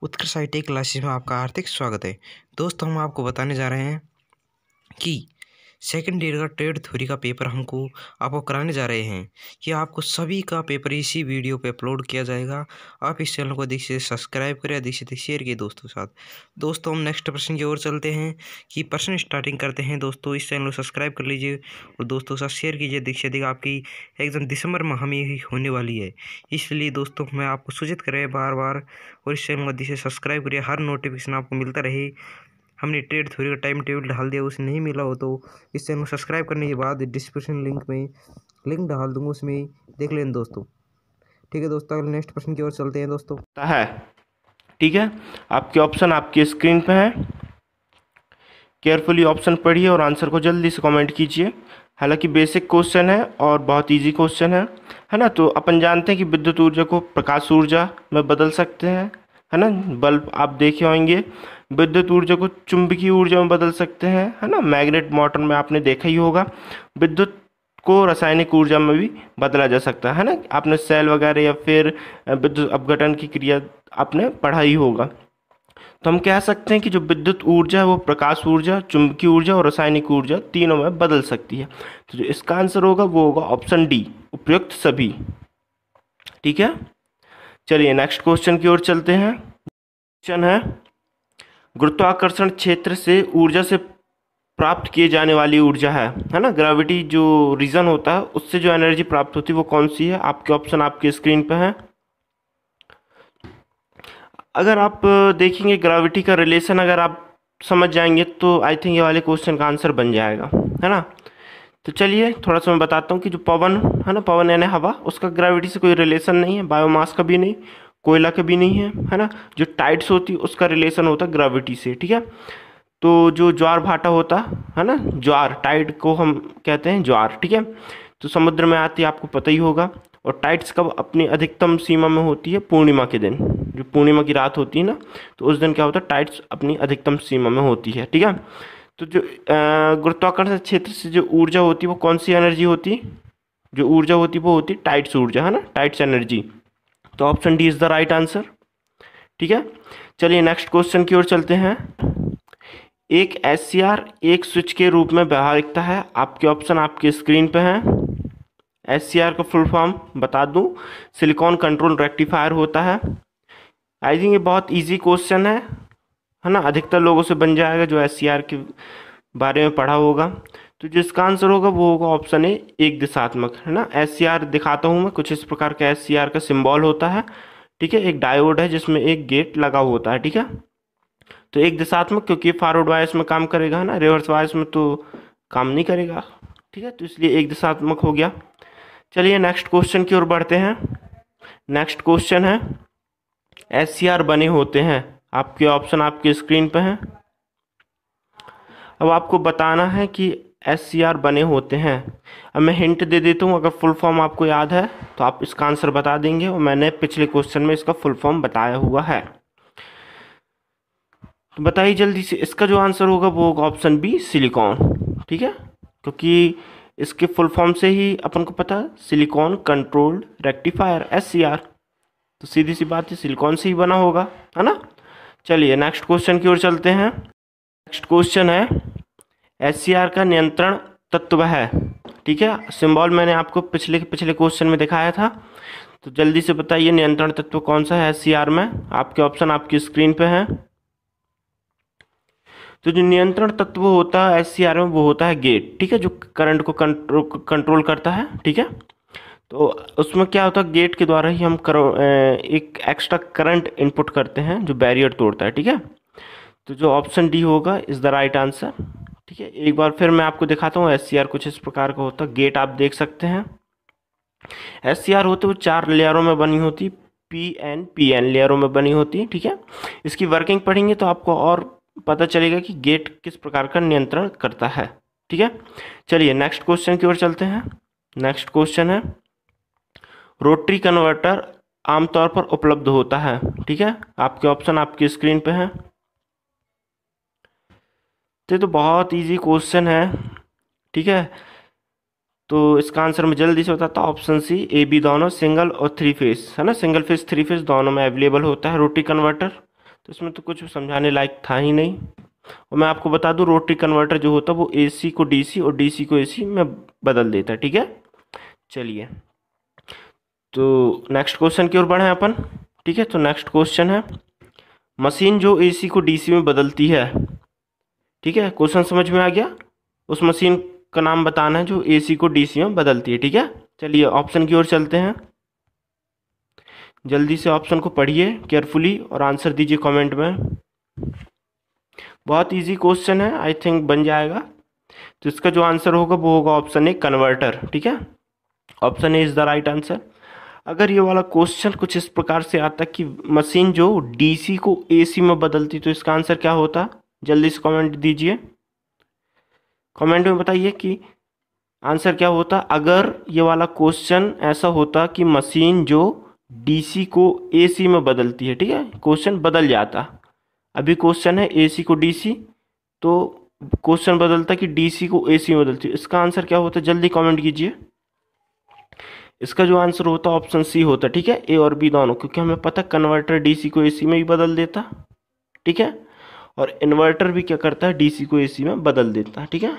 Utkarsh IT classes में आपका हार्दिक स्वागत है। दोस्तों, हम आपको बताने जा रहे हैं कि सेकंड ईयर का ट्रेड थ्योरी का पेपर आपको कराने जा रहे हैं। ये आपको सभी का पेपर इसी वीडियो पे अपलोड किया जाएगा। आप इस चैनल को अधिक से सब्सक्राइब करें, अधिक से अधिक शेयर किए दोस्तों के साथ। दोस्तों, हम नेक्स्ट प्रश्न की ओर चलते हैं कि प्रश्न स्टार्टिंग करते हैं। दोस्तों, इस चैनल को सब्सक्राइब कर लीजिए और दोस्तों के साथ शेयर कीजिए अधिक से अधिक। आपकी एग्जाम दिसंबर माह में ही होने वाली है, इसलिए दोस्तों मैं आपको सूचित करें बार बार, और इस चैनल को अधिक से सब्सक्राइब करिए, हर नोटिफिकेशन आपको मिलता रहे। हमने ट्रेड थ्योरी का टाइम टेबल डाल दिया, उसे नहीं मिला हो तो इस चैनल को सब्सक्राइब करने के बाद डिस्क्रिप्शन लिंक में लिंक डाल दूंगा, उसमें देख लें दोस्तों। ठीक है दोस्तों, अगले नेक्स्ट प्रश्न की ओर चलते हैं दोस्तों। है ठीक है, आपके ऑप्शन आपकी स्क्रीन पे हैं। केयरफुली ऑप्शन पढ़िए और आंसर को जल्दी से कमेंट कीजिए। हालांकि बेसिक क्वेश्चन है और बहुत इजी क्वेश्चन है ना। तो अपन जानते हैं कि विद्युत ऊर्जा को प्रकाश ऊर्जा में बदल सकते हैं, है ना। बल्ब आप देखे होंगे। विद्युत ऊर्जा को चुंबकीय ऊर्जा में बदल सकते हैं, है ना। मैग्नेट मोटर में आपने देखा ही होगा। विद्युत को रासायनिक ऊर्जा में भी बदला जा सकता है ना। आपने सेल वगैरह या फिर विद्युत अपघटन की क्रिया आपने पढ़ा ही होगा। तो हम कह सकते हैं कि जो विद्युत ऊर्जा है वो प्रकाश ऊर्जा, चुंबकीय ऊर्जा और रासायनिक ऊर्जा तीनों में बदल सकती है। तो जो इसका आंसर होगा वो होगा ऑप्शन डी, उपयुक्त सभी। ठीक है, चलिए नेक्स्ट क्वेश्चन की ओर चलते हैं। क्वेश्चन है, गुरुत्वाकर्षण क्षेत्र से ऊर्जा से प्राप्त किए जाने वाली ऊर्जा है ना। ग्रेविटी जो रीजन होता है उससे जो एनर्जी प्राप्त होती है वो कौन सी है। आपके ऑप्शन आपके स्क्रीन पे हैं। अगर आप देखेंगे ग्रेविटी का रिलेशन अगर आप समझ जाएंगे तो आई थिंक ये वाले क्वेश्चन का आंसर बन जाएगा, है ना। तो चलिए थोड़ा सा मैं बताता हूँ कि जो पवन है ना, पवन यानी हवा, उसका ग्रेविटी से कोई रिलेशन नहीं है, बायोमास का भी नहीं, कोयला का भी नहीं है ना। जो टाइड्स होती है उसका रिलेशन होता है ग्रेविटी से, ठीक है। तो जो ज्वार भाटा होता है ना, ज्वार, टाइड को हम कहते हैं ज्वार, ठीक है। तो समुद्र में आती है, आपको पता ही होगा। और टाइड्स कब अपनी अधिकतम सीमा में होती है? पूर्णिमा के दिन, जो पूर्णिमा की रात होती है ना, तो उस दिन क्या होता है, टाइड्स अपनी अधिकतम सीमा में होती है, ठीक है। तो जो गुरुत्वाकर्षण क्षेत्र से जो ऊर्जा होती है वो कौन सी एनर्जी होती है? जो ऊर्जा होती है वो होती है टाइड्स ऊर्जा, है ना, टाइड्स एनर्जी। तो option D is the right answer. ठीक है, चलिए नेक्स्ट क्वेश्चन की ओर चलते हैं। एक एससीआर एक स्विच के रूप में व्यवहारिकता है। आपके ऑप्शन आपके स्क्रीन पे हैं। एससीआर का फुल फॉर्म बता दूं, सिलिकॉन कंट्रोल रेक्टिफायर होता है। आई थिंक ये बहुत इजी क्वेश्चन है ना। अधिकतर लोगों से बन जाएगा जो एससीआर के बारे में पढ़ा होगा। तो जिसका आंसर होगा वो होगा ऑप्शन ए, एक दिशात्मक, है ना। एससीआर दिखाता हूँ मैं, कुछ इस प्रकार का एससीआर का सिंबल होता है, ठीक है। एक डायोड है जिसमें एक गेट लगा होता है, ठीक है। तो एक दिशात्मक क्योंकि फॉरवर्ड वायस में काम करेगा, है ना, रिवर्स वायस में तो काम नहीं करेगा, ठीक है। तो इसलिए एक दिशात्मक हो गया। चलिए नेक्स्ट क्वेश्चन की ओर बढ़ते हैं। नेक्स्ट क्वेश्चन है, एससीआर बने होते हैं। आपके ऑप्शन आपके स्क्रीन पे हैं। अब आपको बताना है कि एससीआर बने होते हैं। अब मैं हिंट दे देता हूँ, अगर फुल फॉर्म आपको याद है तो आप इसका आंसर बता देंगे, और मैंने पिछले क्वेश्चन में इसका फुल फॉर्म बताया हुआ है। तो बताइए जल्दी से, इसका जो आंसर होगा वो होगा ऑप्शन बी, सिलिकॉन, ठीक है। क्योंकि इसके फुल फॉर्म से ही अपन को पता है, सिलिकॉन कंट्रोल्ड रेक्टिफायर, एससीआर। तो सीधी सी बात है, सिलिकॉन से ही बना होगा, है ना। चलिए नेक्स्ट क्वेश्चन की ओर चलते हैं। नेक्स्ट क्वेश्चन है, एससीआर का नियंत्रण तत्व है, ठीक है। सिंबल मैंने आपको पिछले क्वेश्चन में दिखाया था। तो जल्दी से बताइए नियंत्रण तत्व कौन सा है एससीआर में। आपके ऑप्शन आपकी स्क्रीन पे हैं। तो जो नियंत्रण तत्व होता है एससीआर में वो होता है गेट, ठीक है, जो करंट को कंट्रोल करता है, ठीक है। तो उसमें क्या होता है, गेट के द्वारा ही हम एक एक्स्ट्रा करंट इनपुट करते हैं जो बैरियर तोड़ता है, ठीक है। तो जो ऑप्शन डी होगा इज द राइट आंसर, ठीक है। एक बार फिर मैं आपको दिखाता हूँ, एससीआर कुछ इस प्रकार का होता है। गेट आप देख सकते हैं। एससीआर होते वो 4 लेयरों में बनी होती, पीएन लेयरों में बनी होती, ठीक है। इसकी वर्किंग पढ़ेंगे तो आपको और पता चलेगा कि गेट किस प्रकार का नियंत्रण करता है, ठीक है। चलिए नेक्स्ट क्वेश्चन की ओर चलते हैं। नेक्स्ट क्वेश्चन है, रोटरी कन्वर्टर आमतौर पर उपलब्ध होता है, ठीक है। आपके ऑप्शन आपकी स्क्रीन पे हैं। तो बहुत इजी क्वेश्चन है, ठीक है। तो इसका आंसर मैं जल्दी से बताता हूँ, ऑप्शन सी, ए बी दोनों, सिंगल और 3 फेज, है ना। सिंगल फेज 3 फेज दोनों में अवेलेबल होता है रोटरी कन्वर्टर। तो इसमें तो कुछ समझाने लायक था ही नहीं। और मैं आपको बता दूं, रोटरी कन्वर्टर जो होता है वो AC को DC और DC को AC में बदल देता है। ठीक है, चलिए तो नेक्स्ट क्वेश्चन की ओर बढ़े अपन। ठीक है, तो नेक्स्ट क्वेश्चन है, मशीन जो AC को DC में बदलती है। ठीक है, क्वेश्चन समझ में आ गया? उस मशीन का नाम बताना है जो AC को DC में बदलती है। ठीक है, चलिए ऑप्शन की ओर चलते हैं। जल्दी से ऑप्शन को पढ़िए केयरफुली और आंसर दीजिए कमेंट में। बहुत इजी क्वेश्चन है, आई थिंक बन जाएगा। तो इसका जो आंसर होगा वो होगा ऑप्शन ए, कन्वर्टर। ठीक है, option A is the right answer. अगर ये वाला क्वेश्चन कुछ इस प्रकार से आता कि मशीन जो DC को AC में बदलती, तो इसका आंसर क्या होता? जल्दी से कमेंट दीजिए, कमेंट में बताइए कि आंसर क्या होता अगर ये वाला क्वेश्चन ऐसा होता कि मशीन जो DC को AC में बदलती है। ठीक है, क्वेश्चन बदल जाता। अभी क्वेश्चन है AC को DC, तो क्वेश्चन बदलता कि DC को AC में बदलती है। इसका आंसर क्या होता? जल्दी कमेंट कीजिए। इसका जो आंसर होता ऑप्शन सी होता। ठीक है, ए और बी दोनों, क्योंकि हमें पता कन्वर्टर DC को AC में भी बदल देता। ठीक है, और इन्वर्टर भी क्या करता है, DC को AC में बदल देता। ठीक है,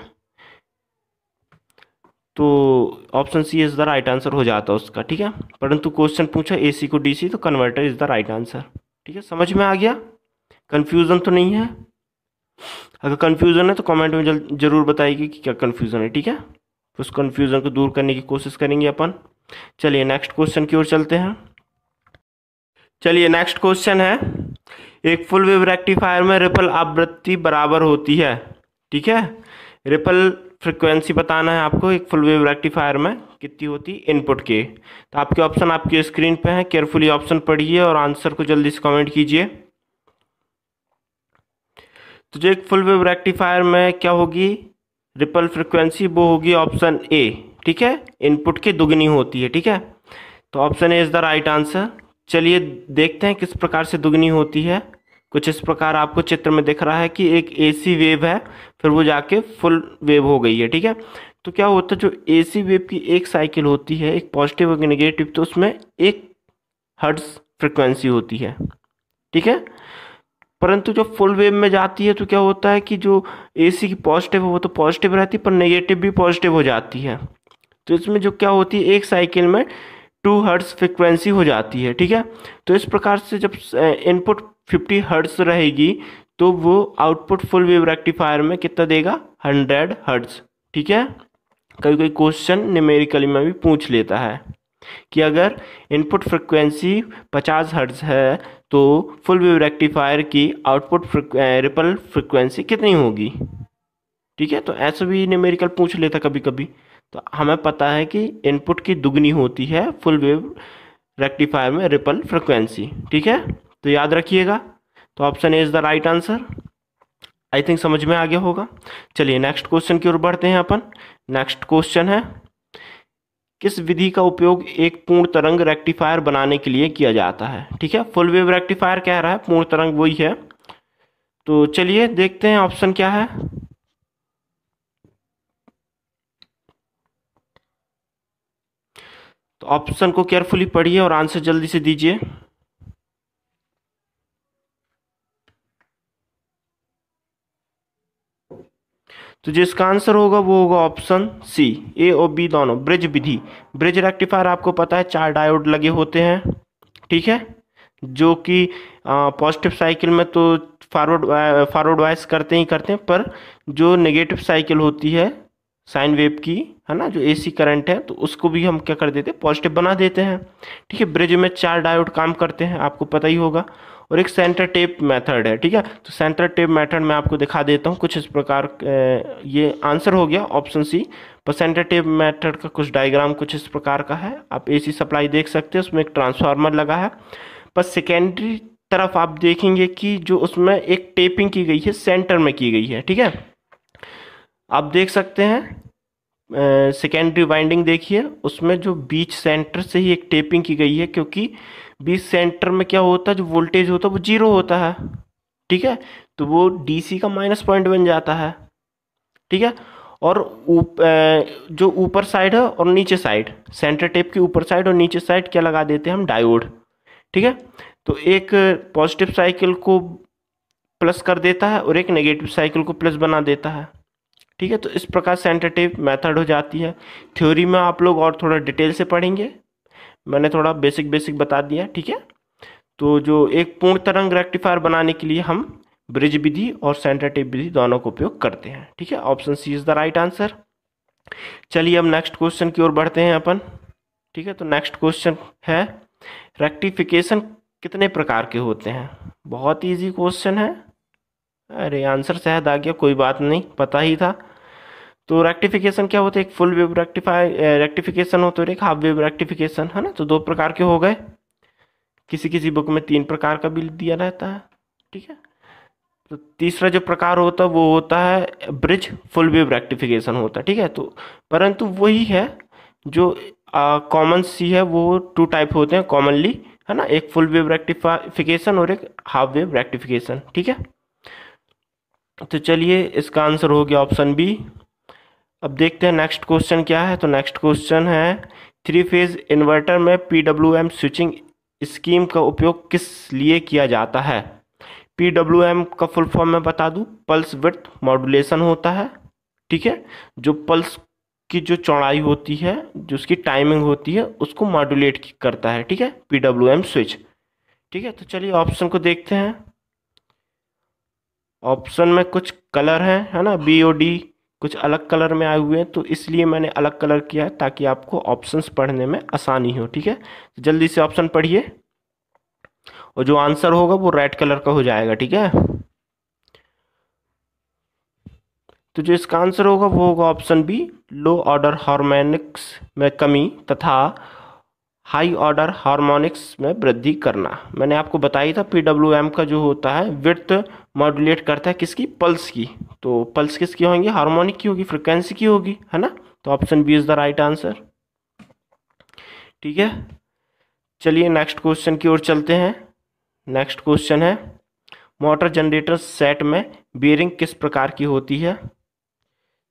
तो option C is the right answer हो जाता उसका। ठीक है, परंतु क्वेश्चन पूछा AC को DC, तो converter is the right answer. ठीक है, समझ में आ गया? कंफ्यूजन तो नहीं है? अगर कंफ्यूजन है तो कमेंट में जरूर बताइए कि क्या कंफ्यूजन है। ठीक है, उस कंफ्यूजन को दूर करने की कोशिश करेंगे अपन। चलिए नेक्स्ट क्वेश्चन की ओर चलते हैं। चलिए नेक्स्ट क्वेश्चन है, एक फुल वेव रेक्टिफायर में रिपल आवृत्ति बराबर होती है। ठीक है, रिपल फ्रिक्वेंसी बताना है आपको एक फुल वेव रेक्टिफायर में कितनी होती इनपुट के। तो आपके ऑप्शन आपकी स्क्रीन पे हैं, केयरफुली ऑप्शन पढ़िए और आंसर को जल्दी से कमेंट कीजिए। तो जो एक फुल वेव रेक्टिफायर में क्या होगी रिपल फ्रिक्वेंसी, वो होगी ऑप्शन ए। ठीक है, इनपुट की दुगनी होती है। ठीक है, तो option A is the right answer. चलिए देखते हैं किस प्रकार से दुगनी होती है। कुछ इस प्रकार आपको चित्र में दिख रहा है कि एक AC वेव है, फिर वो जाके फुल वेव हो गई है। ठीक है, तो क्या होता है जो AC वेव की एक साइकिल होती है, एक पॉजिटिव और नेगेटिव, तो उसमें 1 हर्ट्ज फ्रिक्वेंसी होती है। ठीक है, परंतु जब फुल वेव में जाती है तो क्या होता है कि जो AC की पॉजिटिव है वो तो पॉजिटिव रहती है, पर नेगेटिव भी पॉजिटिव हो जाती है। तो इसमें जो क्या होती है एक साइकिल में 2 हर्ट्ज फ्रिक्वेंसी हो जाती है। ठीक है, तो इस प्रकार से जब इनपुट 50 हर्ट्ज रहेगी तो वो आउटपुट फुल वेव रेक्टिफायर में कितना देगा, 100 हर्ट्ज। ठीक है, कभी कोई क्वेश्चन न्यूमेरिकली में भी पूछ लेता है कि अगर इनपुट फ्रिक्वेंसी 50 हर्ट्ज है तो फुल वेव रेक्टिफायर की आउटपुट रिपल फ्रिक्वेंसी कितनी होगी। ठीक है, तो ऐसा भी न्यूमेरिकल पूछ लेता कभी कभी। तो हमें पता है कि इनपुट की दुगनी होती है फुल वेव रेक्टिफायर में रिपल फ्रिक्वेंसी। ठीक है, तो याद रखिएगा। तो option A is the right answer. I think समझ में आ गया होगा। चलिए नेक्स्ट क्वेश्चन की ओर बढ़ते हैं अपन। नेक्स्ट क्वेश्चन है, किस विधि का उपयोग एक पूर्ण तरंग रेक्टिफायर बनाने के लिए किया जाता है। ठीक है, फुल वेव रेक्टिफायर कह रहा है, पूर्ण तरंग वही है। तो चलिए देखते हैं ऑप्शन क्या है। तो ऑप्शन को केयरफुली पढ़िए और आंसर जल्दी से दीजिए। तो जिसका आंसर होगा वो होगा ऑप्शन सी, ए और बी दोनों, ब्रिज विधि। ब्रिज रेक्टिफायर आपको पता है 4 डायोड लगे होते हैं। ठीक है, जो कि पॉजिटिव साइकिल में तो फॉरवर्ड वाइज करते ही करते हैं, पर जो नेगेटिव साइकिल होती है साइन वेव की, है ना, जो AC करंट है, तो उसको भी हम क्या कर देते हैं, पॉजिटिव बना देते हैं। ठीक है, ब्रिज में 4 डायोड काम करते हैं, आपको पता ही होगा। और एक सेंटर टेप मेथड है। ठीक है, तो सेंटर टेप मेथड मैं आपको दिखा देता हूँ कुछ इस प्रकार। ये आंसर हो गया ऑप्शन सी, पर सेंटर टेप मेथड का कुछ डायग्राम कुछ इस प्रकार का है। आप AC सप्लाई देख सकते हैं, उसमें एक ट्रांसफार्मर लगा है, पर सेकेंडरी तरफ आप देखेंगे कि जो उसमें एक टेपिंग की गई है सेंटर में की गई है। ठीक है, आप देख सकते हैं सेकेंडरी वाइंडिंग देखिए, उसमें जो बीच सेंटर से ही एक टेपिंग की गई है, क्योंकि बीच सेंटर में क्या होता है, जो वोल्टेज होता है वो 0 होता है। ठीक है, तो वो DC का माइनस पॉइंट बन जाता है। ठीक है, और जो ऊपर साइड है और नीचे साइड, सेंटर टेप की ऊपर साइड और नीचे साइड क्या लगा देते हैं हम, डायोड। ठीक है, तो एक पॉजिटिव साइकिल को प्लस कर देता है और एक नेगेटिव साइकिल को प्लस बना देता है। ठीक है, तो इस प्रकार सेंटेटिव मेथड हो जाती है। थ्योरी में आप लोग और थोड़ा डिटेल से पढ़ेंगे, मैंने थोड़ा बेसिक बेसिक बता दिया। ठीक है, तो जो एक पूर्ण तरंग रेक्टिफायर बनाने के लिए हम ब्रिज विधि और सेंटेटिव विधि दोनों का उपयोग करते हैं। ठीक है, option C is the right answer. चलिए अब नेक्स्ट क्वेश्चन की ओर बढ़ते हैं अपन। ठीक है, तो नेक्स्ट क्वेश्चन है रेक्टिफिकेशन कितने प्रकार के होते हैं। बहुत इजी क्वेश्चन है। अरे आंसर शायद आ गया, कोई बात नहीं, पता ही था। तो रेक्टिफिकेशन क्या होता है, एक फुल वेव रेक्टिफिकेशन होता है और एक हाफ वेव रेक्टिफिकेशन, है ना। तो दो प्रकार के हो गए, किसी किसी बुक में 3 प्रकार का भी दिया रहता है। ठीक है, तो तीसरा जो प्रकार होता है वो होता है ब्रिज फुल वेव रेक्टिफिकेशन होता है। ठीक है, तो परंतु वही है जो कॉमन सी है, वो 2 टाइप होते हैं कॉमनली, है ना, एक फुल वेव रेक्टिफिकेशन और एक हाफ वेव रेक्टिफिकेशन। ठीक है, तो चलिए इसका आंसर हो गया ऑप्शन बी। अब देखते हैं नेक्स्ट क्वेश्चन क्या है। तो नेक्स्ट क्वेश्चन है 3 फेज इन्वर्टर में PWM स्विचिंग स्कीम का उपयोग किस लिए किया जाता है। PWM का फुल फॉर्म मैं बता दूं, पल्स विड्थ मॉड्यूलेशन होता है। ठीक है, जो पल्स की जो चौड़ाई होती है, जो उसकी टाइमिंग होती है, उसको मॉड्यूलेट करता है। ठीक है, PWM स्विच। ठीक है, तो चलिए ऑप्शन को देखते हैं। ऑप्शन में कुछ कलर है ना, बी और डी कुछ अलग कलर में आए हुए हैं, तो इसलिए मैंने अलग कलर किया है ताकि आपको ऑप्शंस पढ़ने में आसानी हो। ठीक है, तो जल्दी से ऑप्शन पढ़िए और जो आंसर होगा वो रेड कलर का हो जाएगा। ठीक है, तो जो इसका आंसर होगा वो होगा ऑप्शन बी, लो ऑर्डर हार्मोनिक्स में कमी तथा हाई ऑर्डर हार्मोनिक्स में वृद्धि करना। मैंने आपको बताया था PWM का जो होता है विड्थ मॉड्यूलेट करता है किसकी, पल्स की। तो पल्स किसकी होंगी, हार्मोनिक की होगी, फ्रिक्वेंसी की होगी, है ना। तो option B is the right answer. ठीक है, चलिए नेक्स्ट क्वेश्चन की ओर चलते हैं। नेक्स्ट क्वेश्चन है मोटर जनरेटर सेट में बियरिंग किस प्रकार की होती है।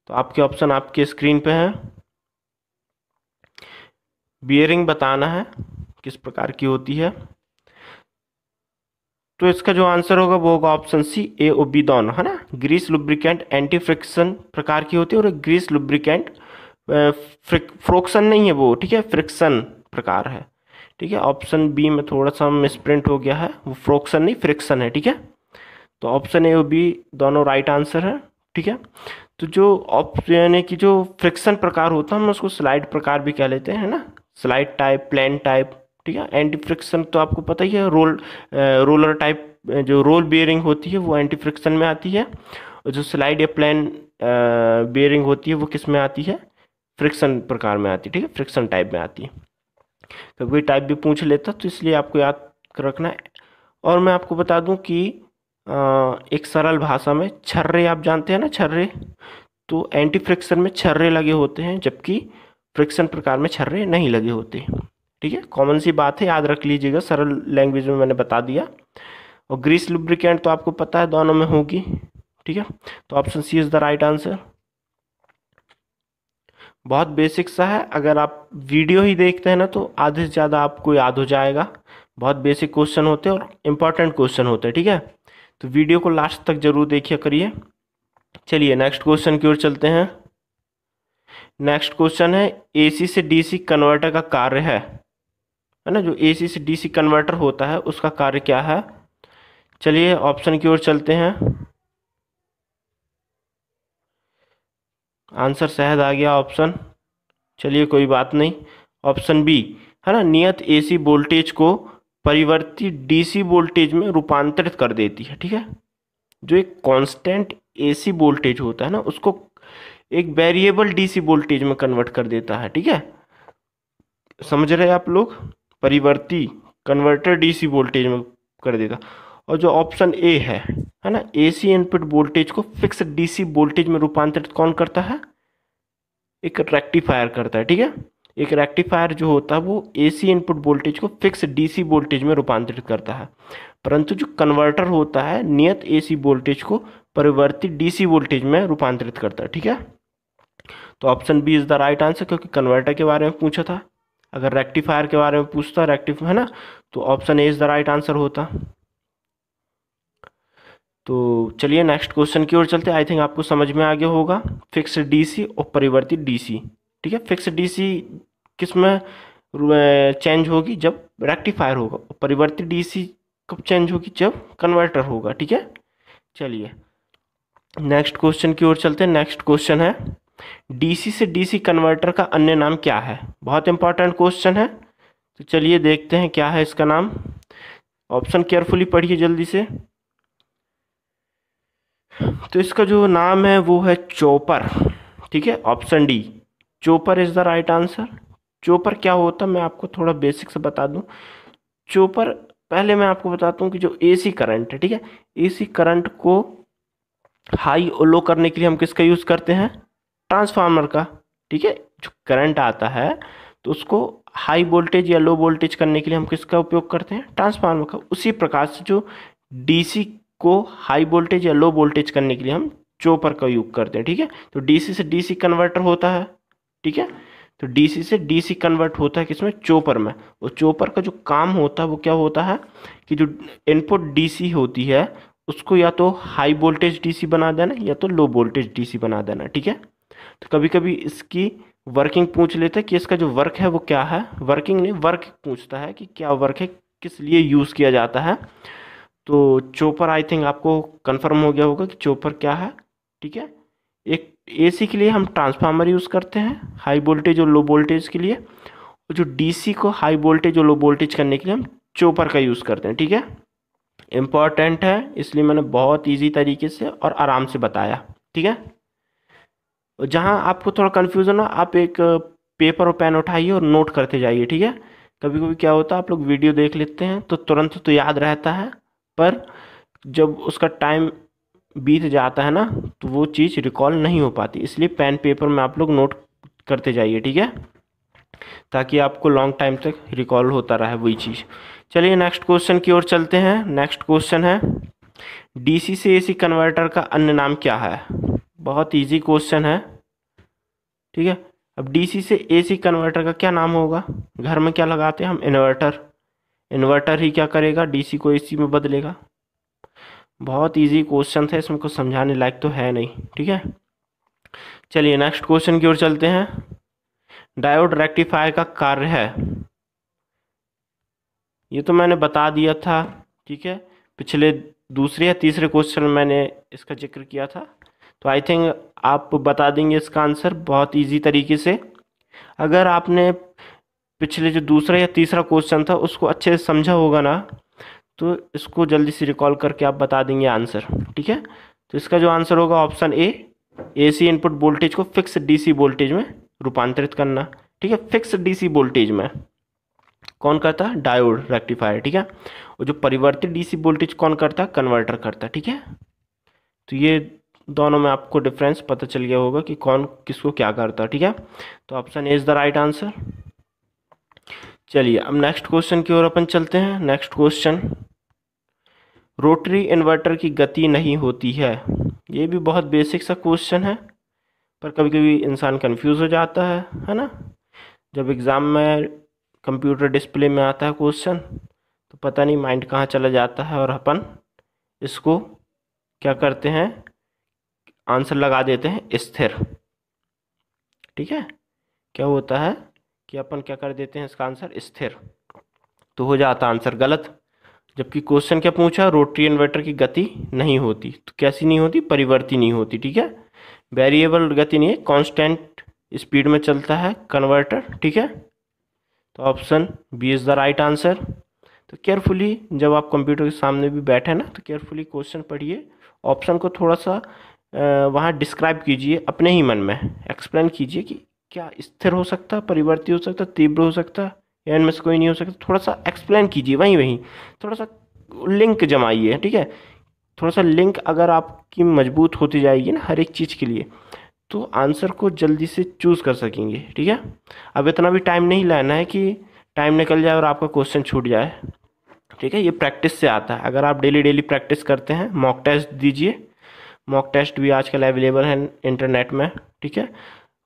तो आपके ऑप्शन आपके स्क्रीन पे हैं, बियरिंग बताना है किस प्रकार की होती है। तो इसका जो आंसर होगा वो होगा ऑप्शन सी, ए और बी दोनों, है ना। ग्रीस लुब्रिकेंट एंटी फ्रिक्शन प्रकार की होती है और ग्रीस लुब्रिकेंट फ्रोक्शन नहीं है वो, ठीक है, फ्रिक्शन प्रकार है। ठीक है, ऑप्शन बी में थोड़ा सा मिसप्रिंट हो गया है, वो फ्रोक्शन नहीं फ्रिक्शन है। ठीक है, तो ऑप्शन ए और बी दोनों राइट आंसर है। ठीक है, तो जो यानी कि जो फ्रिक्शन प्रकार होता है हम उसको स्लाइड प्रकार भी कह लेते हैं ना, स्लाइड टाइप, प्लेन टाइप। ठीक है, एंटी फ्रिक्शन तो आपको पता ही है, रोलर टाइप जो रोल बियरिंग होती है वो एंटी फ्रिक्शन में आती है, और जो स्लाइड या प्लेन बियरिंग होती है वो किस में आती है, फ्रिक्शन प्रकार में आती है। ठीक है, फ्रिक्शन टाइप में आती है। कभी टाइप भी पूछ लेता तो इसलिए आपको याद रखना है। और मैं आपको बता दूं कि एक सरल भाषा में छर्रे, आप जानते हैं ना छर्रे, तो एंटी फ्रिक्शन में छर्रे लगे होते हैं जबकि फ्रिक्शन प्रकार में छर्रे नहीं लगे होते। ठीक है, कॉमन सी बात है, याद रख लीजिएगा, सरल लैंग्वेज में मैंने बता दिया। और ग्रीस लुब्रिकेंट तो आपको पता है दोनों में होगी। ठीक है, तो option C is the right answer. बहुत बेसिक सा है, अगर आप वीडियो ही देखते हैं ना तो आधे से ज़्यादा आपको याद हो जाएगा। बहुत बेसिक क्वेश्चन होते हैं और इम्पॉर्टेंट क्वेश्चन होते हैं। ठीक है, तो वीडियो को लास्ट तक जरूर देखिए करिए। चलिए नेक्स्ट क्वेश्चन की ओर चलते हैं। नेक्स्ट क्वेश्चन है एसी से डीसी कन्वर्टर का कार्य है ना, जो एसी से डीसी कन्वर्टर होता है उसका कार्य क्या है। चलिए ऑप्शन की ओर चलते हैं। आंसर शायद आ गया ऑप्शन, चलिए कोई बात नहीं, ऑप्शन बी, है ना, नियत एसी वोल्टेज को परिवर्ती डीसी वोल्टेज में रूपांतरित कर देती है। ठीक है, जो एक कांस्टेंट एसी वोल्टेज होता है ना उसको एक वेरिएबल डीसी वोल्टेज में कन्वर्ट कर देता है। ठीक है, समझ रहे हैं आप लोग, परिवर्ती कन्वर्टर डीसी वोल्टेज में कर देगा। और जो ऑप्शन ए है ना, एसी इनपुट वोल्टेज को फिक्स डीसी वोल्टेज में रूपांतरित कौन करता है, एक रेक्टिफायर करता है। ठीक है, एक रेक्टिफायर जो होता है वो एसी इनपुट वोल्टेज को फिक्स डीसी वोल्टेज में रूपांतरित करता है, परंतु जो कन्वर्टर होता है नियत एसी वोल्टेज को परिवर्तित डीसी वोल्टेज में रूपांतरित करता है। ठीक है, तो option B is the right answer, क्योंकि कन्वर्टर के बारे में पूछा था। अगर रेक्टिफायर के बारे में पूछता रेक्टिफायर है ना, तो option A is the right answer होता। तो चलिए नेक्स्ट क्वेश्चन की ओर चलते हैं। आई थिंक आपको समझ में आ गया होगा। फिक्स्ड डीसी और परिवर्तित डीसी। ठीक है, फिक्स्ड डीसी किस में चेंज होगी? जब रेक्टिफायर होगा। और परिवर्तित डीसी कब चेंज होगी? जब कन्वर्टर होगा। ठीक है, चलिए नेक्स्ट क्वेश्चन की ओर चलते हैं। नेक्स्ट क्वेश्चन है, डीसी से डीसी कन्वर्टर का अन्य नाम क्या है? बहुत इंपॉर्टेंट क्वेश्चन है। तो चलिए देखते हैं क्या है इसका नाम। ऑप्शन केयरफुली पढ़िए जल्दी से। तो इसका जो नाम है वो है चॉपर। ठीक है, option D, chopper is the right answer. Chopper क्या होता है मैं आपको थोड़ा बेसिक से बता दूं। चॉपर, पहले मैं आपको बताता हूँ कि जो एसी करंट है, ठीक है, एसी करंट को हाई और लो करने के लिए हम किसका यूज़ करते हैं? ट्रांसफार्मर का। ठीक है, जो करंट आता है तो उसको हाई वोल्टेज या लो वोल्टेज करने के लिए हम किसका उपयोग करते हैं? ट्रांसफार्मर का। उसी प्रकार से जो डीसी को हाई वोल्टेज या लो वोल्टेज करने के लिए हम चॉपर का उपयोग करते हैं। ठीक है, तो डीसी से डीसी कन्वर्टर होता है। ठीक है, तो डीसी से डीसी कन्वर्ट होता है किसमें? चॉपर में। और चॉपर का जो काम होता है वो क्या होता है कि जो इनपुट डीसी होती है उसको या तो हाई वोल्टेज डीसी बना देना या तो लो वोल्टेज डीसी बना देना। ठीक है, तो कभी कभी इसकी वर्किंग पूछ लेते हैं कि इसका जो वर्क है वो क्या है। वर्किंग नहीं, वर्क पूछता है कि क्या वर्क है, किस लिए यूज़ किया जाता है। तो चॉपर आई थिंक आपको कंफर्म हो गया होगा कि चॉपर क्या है। ठीक है, एक एसी के लिए हम ट्रांसफार्मर यूज़ करते हैं हाई वोल्टेज और लो वोल्टेज के लिए, और जो डीसी को हाई वोल्टेज और लो वोल्टेज करने के लिए हम चॉपर का यूज़ करते हैं। ठीक है, इम्पॉर्टेंट है इसलिए मैंने बहुत इजी तरीके से और आराम से बताया। ठीक है, जहाँ आपको थोड़ा कन्फ्यूज़न हो आप एक पेपर और पेन उठाइए और नोट करते जाइए। ठीक है, कभी कभी क्या होता है आप लोग वीडियो देख लेते हैं तो तुरंत तो याद रहता है, पर जब उसका टाइम बीत जाता है ना तो वो चीज़ रिकॉल नहीं हो पाती। इसलिए पेन पेपर में आप लोग नोट करते जाइए। ठीक है, ताकि आपको लॉन्ग टाइम तक रिकॉल होता रहे वही चीज़। चलिए नेक्स्ट क्वेश्चन की ओर चलते हैं। नेक्स्ट क्वेश्चन है, डीसी से एसी कन्वर्टर का अन्य नाम क्या है? बहुत इजी क्वेश्चन है। ठीक है, अब डीसी से एसी कन्वर्टर का क्या नाम होगा? घर में क्या लगाते हैं हम? इन्वर्टर। इन्वर्टर ही क्या करेगा? डीसी को एसी में बदलेगा। बहुत इजी क्वेश्चन था, इसमें कुछ समझाने लायक तो है नहीं। ठीक है, चलिए नेक्स्ट क्वेश्चन की ओर चलते हैं। डायोड रेक्टिफायर का कार्य है, ये तो मैंने बता दिया था। ठीक है, पिछले दूसरे या तीसरे क्वेश्चन में मैंने इसका जिक्र किया था। तो आई थिंक आप बता देंगे इसका आंसर बहुत इजी तरीके से। अगर आपने पिछले जो दूसरा या तीसरा क्वेश्चन था उसको अच्छे से समझा होगा ना, तो इसको जल्दी से रिकॉल करके आप बता देंगे आंसर। ठीक है, तो इसका जो आंसर होगा option A, AC input voltage को फिक्स डीसी वोल्टेज में रूपांतरित करना। ठीक है, फिक्स डीसी वोल्टेज में कौन करता है? Diode rectifier. ठीक है, और जो परिवर्तित डीसी वोल्टेज कौन करता है? कन्वर्टर करता है। ठीक है, तो ये दोनों में आपको डिफरेंस पता चल गया होगा कि कौन किसको क्या करता है। ठीक है, तो option A is the right answer. चलिए अब नेक्स्ट क्वेश्चन की ओर अपन चलते हैं। नेक्स्ट क्वेश्चन, रोटरी इन्वर्टर की गति नहीं होती है। ये भी बहुत बेसिक सा क्वेश्चन है, पर कभी कभी इंसान कंफ्यूज हो जाता है ना। जब एग्ज़ाम में कंप्यूटर डिस्प्ले में आता है क्वेश्चन तो पता नहीं माइंड कहाँ चला जाता है और अपन इसको क्या करते हैं, आंसर लगा देते हैं स्थिर। ठीक है, क्या होता है कि अपन क्या कर देते हैं इसका आंसर स्थिर, तो हो जाता आंसर गलत। जबकि क्वेश्चन क्या पूछा? रोटरी इन्वर्टर की गति नहीं होती, तो कैसी नहीं होती? परिवर्ती नहीं होती। ठीक है, वेरिएबल गति नहीं है, कांस्टेंट स्पीड में चलता है कन्वर्टर। ठीक है, तो option B is the right answer. तो केयरफुली जब आप कंप्यूटर के सामने भी बैठे ना तो केयरफुली क्वेश्चन पढ़िए, ऑप्शन को थोड़ा सा वहाँ डिस्क्राइब कीजिए, अपने ही मन में एक्सप्लेन कीजिए कि क्या स्थिर हो सकता है, परिवर्ती हो सकता है, तीव्र हो सकता है, या इनमें से कोई नहीं हो सकता। थोड़ा सा एक्सप्लेन कीजिए, वहीं वहीं थोड़ा सा लिंक जमाइए। ठीक है, थोड़ा सा लिंक अगर आपकी मजबूत होती जाएगी ना हर एक चीज़ के लिए, तो आंसर को जल्दी से चूज़ कर सकेंगे। ठीक है, अब इतना भी टाइम नहीं लेना है कि टाइम निकल जाए और आपका क्वेश्चन छूट जाए। ठीक है, ये प्रैक्टिस से आता है। अगर आप डेली डेली प्रैक्टिस करते हैं, मॉक टेस्ट दीजिए। मॉक टेस्ट भी आजकल अवेलेबल है इंटरनेट में। ठीक है,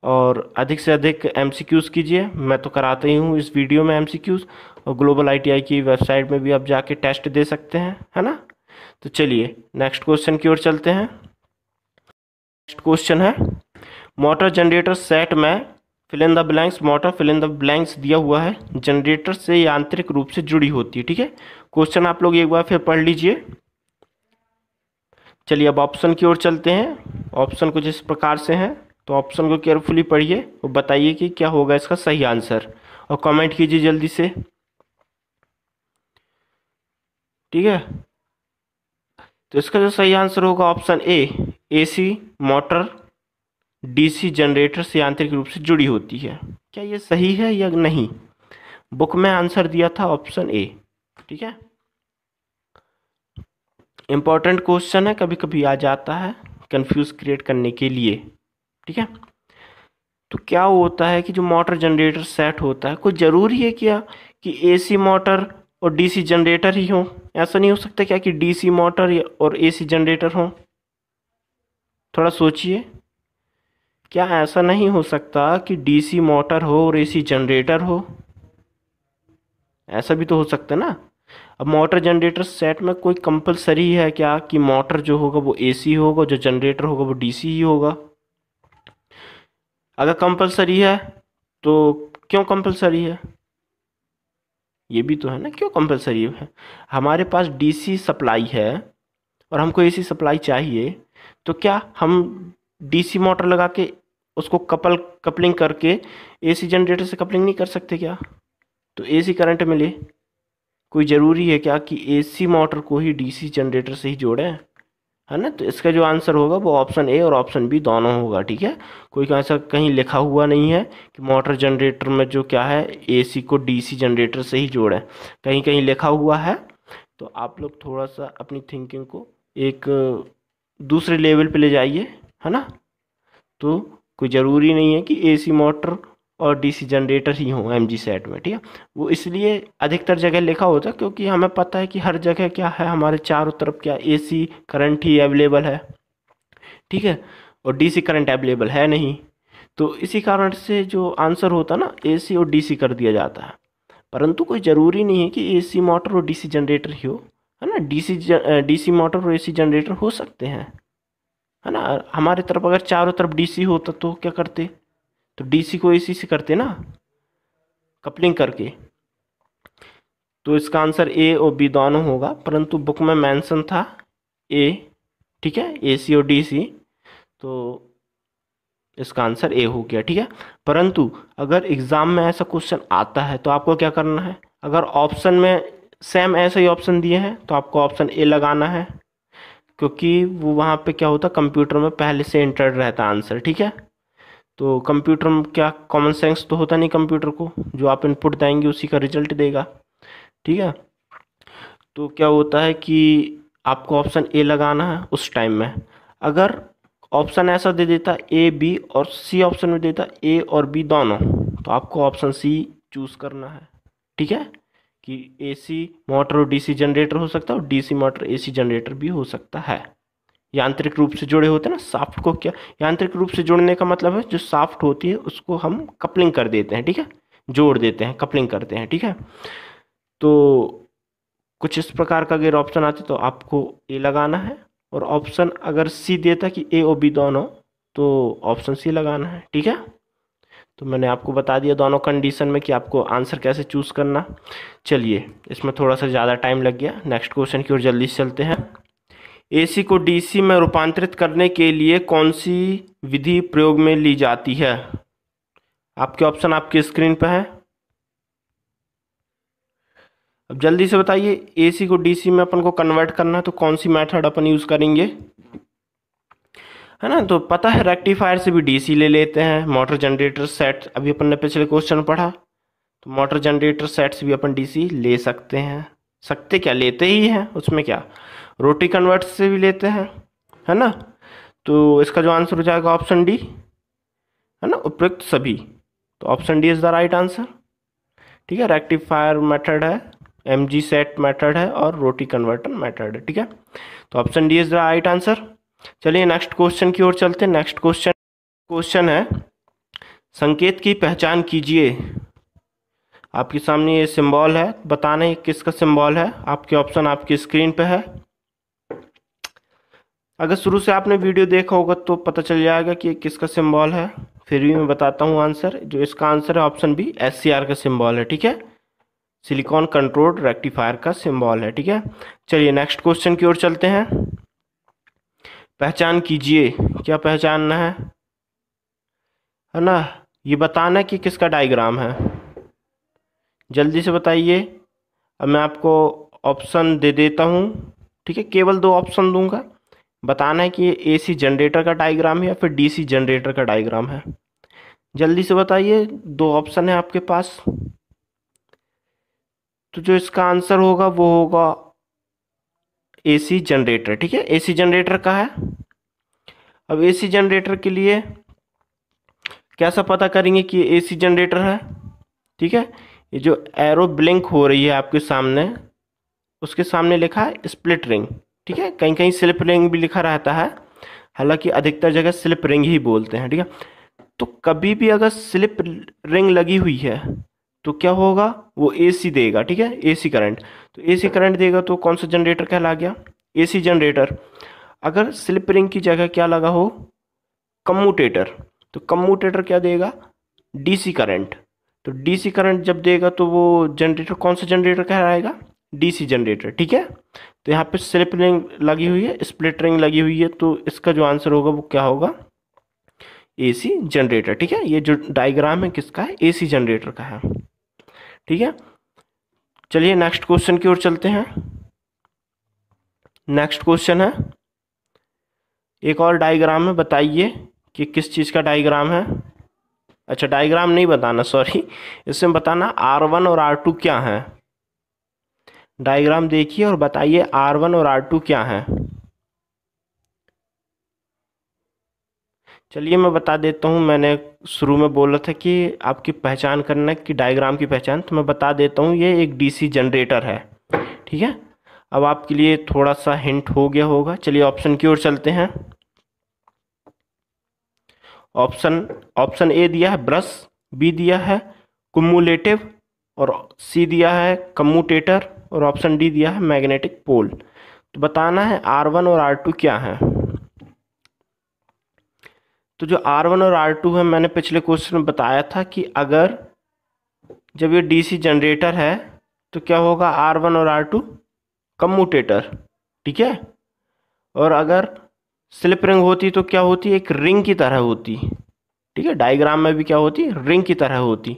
और अधिक से अधिक एमसीक्यूज़ कीजिए। मैं तो कराता ही हूँ इस वीडियो में एमसीक्यूज़, और ग्लोबल आईटीआई की वेबसाइट में भी आप जाके टेस्ट दे सकते हैं, है ना। तो चलिए नेक्स्ट क्वेश्चन की ओर चलते हैं। नेक्स्ट क्वेश्चन है, मोटर जनरेटर सेट में fill in the blanks, motor fill in the blanks दिया हुआ है, जनरेटर से यांत्रिक रूप से जुड़ी होती है। ठीक है, क्वेश्चन आप लोग एक बार फिर पढ़ लीजिए। चलिए अब ऑप्शन की ओर चलते हैं। ऑप्शन कुछ इस प्रकार से हैं, तो ऑप्शन को केयरफुली पढ़िए और बताइए कि क्या होगा इसका सही आंसर, और कमेंट कीजिए जल्दी से। ठीक है, तो इसका जो सही आंसर होगा option A, AC motor DC generator से यांत्रिक रूप से जुड़ी होती है। क्या ये सही है या नहीं? बुक में आंसर दिया था ऑप्शन ए। ठीक है, इंपॉर्टेंट क्वेश्चन है, कभी कभी आ जाता है कंफ्यूज क्रिएट करने के लिए। ठीक है, तो क्या होता है कि जो मोटर जनरेटर सेट होता है, कोई ज़रूरी है क्या कि एसी मोटर और डीसी जनरेटर ही हो? ऐसा नहीं हो सकता क्या कि डीसी मोटर और एसी जनरेटर हो? थोड़ा सोचिए, क्या ऐसा नहीं हो सकता कि डीसी मोटर हो और एसी जनरेटर हो? ऐसा भी तो हो सकता है ना। अब मोटर जनरेटर सेट में कोई कंपलसरी है क्या कि मोटर जो होगा वो एसी होगा, जो जनरेटर होगा वो डीसी ही होगा? अगर कंपलसरी है तो क्यों कंपलसरी है? ये भी तो है ना, क्यों कंपलसरी है? हमारे पास डीसी सप्लाई है और हमको एसी सप्लाई चाहिए, तो क्या हम डीसी मोटर लगा के उसको कपलिंग करके एसी जनरेटर से कपलिंग नहीं कर सकते क्या? तो एसी करंट मिले। कोई ज़रूरी है क्या कि एसी मोटर को ही डीसी जनरेटर से ही जोड़ें, है ना। तो इसका जो आंसर होगा वो ऑप्शन ए और ऑप्शन बी दोनों होगा। ठीक है, कोई ऐसा कहीं लिखा हुआ नहीं है कि मोटर जनरेटर में जो क्या है एसी को डीसी जनरेटर से ही जोड़ें, कहीं कहीं लिखा हुआ है। तो आप लोग थोड़ा सा अपनी थिंकिंग को एक दूसरे लेवल पे ले जाइए, है ना। तो कोई ज़रूरी नहीं है कि एसी मोटर और डीसी जनरेटर ही हो एमजी सेट में। ठीक है, वो इसलिए अधिकतर जगह लिखा होता है क्योंकि हमें पता है कि हर जगह क्या है, हमारे चारों तरफ क्या एसी करंट ही अवेलेबल है। ठीक है, और डीसी करंट अवेलेबल है नहीं, तो इसी कारण से जो आंसर होता है ना एसी और डीसी कर दिया जाता है। परंतु कोई ज़रूरी नहीं है कि एसी मोटर और डीसी जनरेटर ही हो, है ना। डीसी मोटर और एसी जनरेटर हो सकते हैं, है ना। हमारे तरफ अगर चारों तरफ डीसी होता तो क्या करते? तो डीसी को एसी से करते ना, कपलिंग करके। तो इसका आंसर ए और बी दोनों होगा, परंतु बुक में मेंशन था ए। ठीक है, एसी और डीसी, तो इसका आंसर ए हो गया। ठीक है, परंतु अगर एग्ज़ाम में ऐसा क्वेश्चन आता है तो आपको क्या करना है? अगर ऑप्शन में सेम ऐसे ही ऑप्शन दिए हैं तो आपको ऑप्शन ए लगाना है, क्योंकि वो वहाँ पे क्या होता है कंप्यूटर में पहले से एंटर्ड रहता है आंसर। ठीक है, तो कंप्यूटर में क्या कॉमन सेंस तो होता नहीं, कंप्यूटर को जो आप इनपुट देंगे उसी का रिजल्ट देगा। ठीक है, तो क्या होता है कि आपको ऑप्शन ए लगाना है उस टाइम में। अगर ऑप्शन ऐसा दे देता ए बी और सी ऑप्शन में देता ए और बी दोनों, तो आपको ऑप्शन सी चूज करना है। ठीक है, कि एसी मोटर और डीसी जनरेटर हो सकता है और डीसी मोटर एसी जनरेटर भी हो सकता है। यांत्रिक रूप से जुड़े होते हैं ना, साफ्ट को क्या यांत्रिक रूप से जोड़ने का मतलब है जो साफ्ट होती है उसको हम कपलिंग कर देते हैं। ठीक है, जोड़ देते हैं, कपलिंग करते हैं। ठीक है, तो कुछ इस प्रकार का अगर ऑप्शन आते तो आपको ए लगाना है, और ऑप्शन अगर सी देता कि ए और बी दोनों, तो ऑप्शन सी लगाना है। ठीक है, तो मैंने आपको बता दिया दोनों कंडीशन में कि आपको आंसर कैसे चूज़ करना। चलिए, इसमें थोड़ा सा ज़्यादा टाइम लग गया, नेक्स्ट क्वेश्चन की ओर जल्दी से चलते हैं। एसी को डीसी में रूपांतरित करने के लिए कौन सी विधि प्रयोग में ली जाती है? आपके ऑप्शन आपकी स्क्रीन पर है, अब जल्दी से बताइए। एसी को डीसी में अपन को कन्वर्ट करना है तो कौन सी मेथड अपन यूज़ करेंगे, है ना। तो पता है रेक्टिफायर से भी डीसी ले लेते हैं, मोटर जनरेटर सेट अभी अपन ने पिछले क्वेश्चन पढ़ा, तो मोटर जनरेटर सेट से भी अपन डीसी ले सकते हैं। सकते क्या, लेते ही हैं, उसमें क्या। रोटी कन्वर्ट से भी लेते हैं, है ना। तो इसका जो आंसर हो जाएगा ऑप्शन डी, है ना, उपयुक्त सभी। तो option D is the right answer. ठीक है, रेक्टिफायर मेथड है, एमजी सेट मेथड है और रोटी कन्वर्टर मेथड है। ठीक है, तो option D is the right answer. चलिए नेक्स्ट क्वेश्चन की ओर चलते हैं। नेक्स्ट क्वेश्चन है संकेत की पहचान कीजिए। आपके सामने ये सिंबल है, बताना है किसका सिंबल है। आपके ऑप्शन आपकी स्क्रीन पे है। अगर शुरू से आपने वीडियो देखा होगा तो पता चल जाएगा कि ये किसका सिंबल है। फिर भी मैं बताता हूँ आंसर। जो इसका आंसर है ऑप्शन बी, SCR का सिंबल है। ठीक है, सिलिकॉन कंट्रोल्ड रेक्टिफायर का सिंबल है। ठीक है, चलिए नेक्स्ट क्वेश्चन की ओर चलते हैं। पहचान कीजिए, क्या पहचानना है ना, ये बताना कि किसका डायग्राम है। जल्दी से बताइए। अब मैं आपको ऑप्शन दे देता हूँ। ठीक है, केवल 2 ऑप्शन दूंगा। बताना है कि ये AC जनरेटर का डायग्राम है या फिर DC जनरेटर का डायग्राम है। जल्दी से बताइए, 2 ऑप्शन है आपके पास। तो जो इसका आंसर होगा वो होगा AC जनरेटर। ठीक है, AC जनरेटर का है। अब AC जनरेटर के लिए कैसा पता करेंगे कि ये AC जनरेटर है। ठीक है, ये जो एरो ब्लिंक हो रही है आपके सामने, उसके सामने लिखा है स्प्लिट रिंग। ठीक है, कहीं कहीं स्लिप रिंग भी लिखा रहता है, हालांकि अधिकतर जगह स्लिप रिंग ही बोलते हैं। ठीक है, तो कभी भी अगर स्लिप रिंग लगी हुई है तो क्या होगा, वो AC देगा। ठीक है, AC करंट। तो AC करंट देगा तो कौन सा जनरेटर कहला गया, AC जनरेटर। अगर स्लिप रिंग की जगह क्या लगा हो, कम्यूटेटर, तो कम्यूटेटर क्या देगा, DC करंट। तो DC करंट जब देगा तो वो जनरेटर कौन सा जनरेटर कहलाएगा, DC जनरेटर। ठीक है, तो यहाँ पे स्लिप रिंग लगी हुई है, स्प्लिट रिंग लगी हुई है, तो इसका जो आंसर होगा वो क्या होगा, AC जनरेटर। ठीक है, ये जो डायग्राम है किसका है, AC जनरेटर का है। ठीक है, चलिए नेक्स्ट क्वेश्चन की ओर चलते हैं। नेक्स्ट क्वेश्चन है, एक और डायग्राम है, बताइए कि किस चीज़ का डायग्राम है। अच्छा, डायग्राम नहीं बताना, सॉरी, इसमें बताना R1 और R2 क्या है। डायग्राम देखिए और बताइए R1 और R2 क्या है। चलिए मैं बता देता हूँ। मैंने शुरू में बोला था कि आपकी पहचान करना है कि डायग्राम की पहचान, तो मैं बता देता हूँ ये एक DC जनरेटर है। ठीक है, अब आपके लिए थोड़ा सा हिंट हो गया होगा। चलिए ऑप्शन की ओर चलते हैं। ऑप्शन A दिया है ब्रश, B दिया है कुमुलेटिव, और C दिया है कम्यूटेटर, और ऑप्शन D दिया है मैग्नेटिक पोल। तो बताना है R1 और R2 क्या है। तो जो R1 और R2 है, मैंने पिछले क्वेश्चन में बताया था कि अगर जब ये DC जनरेटर है तो क्या होगा, R1 और R2 कम्यूटेटर। ठीक है, और अगर स्लिप रिंग होती तो क्या होती, एक रिंग की तरह होती। ठीक है, डायग्राम में भी क्या होती, रिंग की तरह होती।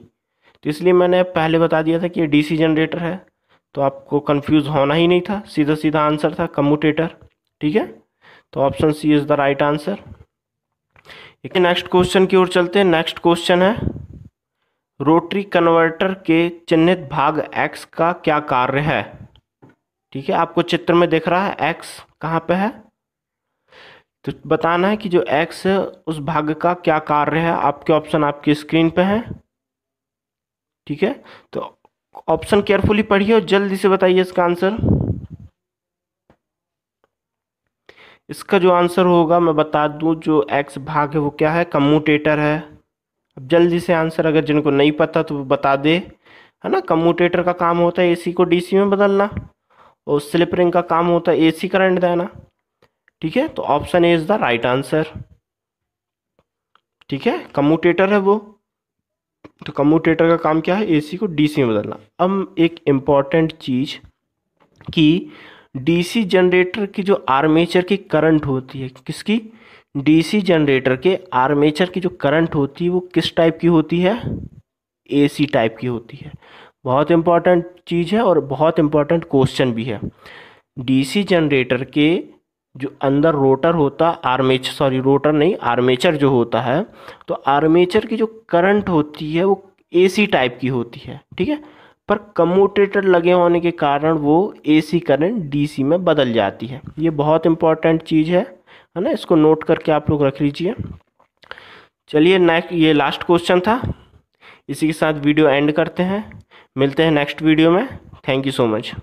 तो इसलिए मैंने पहले बता दिया था कि ये DC जनरेटर है, तो आपको कंफ्यूज होना ही नहीं था, सीधा सीधा आंसर था कम्यूटेटर। ठीक है, तो option C is the right answer. एक नेक्स्ट क्वेश्चन की ओर चलते हैं। नेक्स्ट क्वेश्चन है, रोटरी कन्वर्टर के चिन्हित भाग X का क्या कार्य है। ठीक है, आपको चित्र में दिख रहा है X कहाँ पे है, तो बताना है कि जो X है उस भाग का क्या कार्य है। आपके ऑप्शन आपकी स्क्रीन पे हैं। ठीक है, तो ऑप्शन केयरफुली पढ़िए और जल्दी से बताइए इसका आंसर। इसका जो आंसर होगा मैं बता दूं, जो X भाग है वो क्या है, कम्यूटेटर है। अब जल्दी से आंसर, अगर जिनको नहीं पता तो वो बता दे, है ना। कम्यूटेटर का काम होता है AC को DC में बदलना, और स्लिप रिंग का काम होता है AC करंट देना। ठीक है, तो option A is the right answer. ठीक है, कम्यूटेटर है वो, तो कम्यूटेटर का काम क्या है, AC को DC में बदलना। अब एक इम्पॉर्टेंट चीज कि DC जनरेटर की जो आर्मेचर की करंट होती है, किसकी, DC जनरेटर के आर्मेचर की जो करंट होती है वो किस टाइप की होती है, AC टाइप की होती है। बहुत इंपॉर्टेंट चीज़ है और बहुत इंपॉर्टेंट क्वेश्चन भी है। DC जनरेटर के जो अंदर रोटर होता, आर्मेचर, सॉरी रोटर नहीं, आर्मेचर जो होता है, तो आर्मेचर की जो करंट होती है वो AC टाइप की होती है। ठीक है, पर कम्यूटेटर लगे होने के कारण वो AC करंट DC में बदल जाती है। ये बहुत इंपॉर्टेंट चीज़ है ना, इसको नोट करके आप लोग रख लीजिए। चलिए नेक्स्ट, ये लास्ट क्वेश्चन था, इसी के साथ वीडियो एंड करते हैं। मिलते हैं नेक्स्ट वीडियो में। Thank you so much.